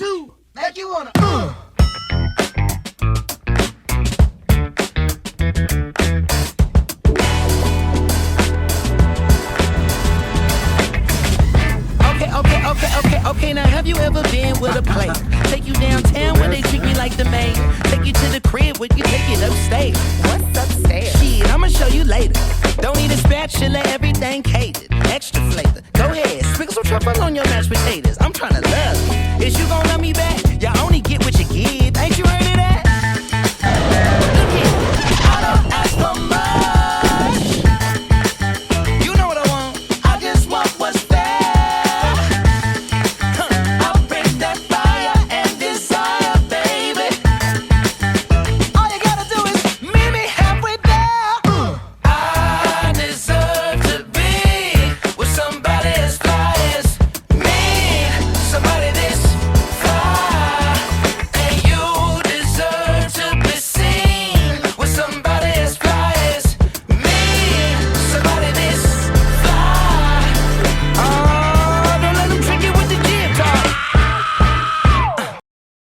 2, like you wanna. Okay, now have you ever been with a player? Take you downtown where they treat me like the mayor. Take you to the crib where you take it upstairs. What's upstairs? Shit, I'ma show you later. Don't need a spatula, everything catered. Extra flavor. Go ahead, sprinkle some truffle on your mashed potatoes. I'm tryna love you. Is you gon' love me back? You only get what you give.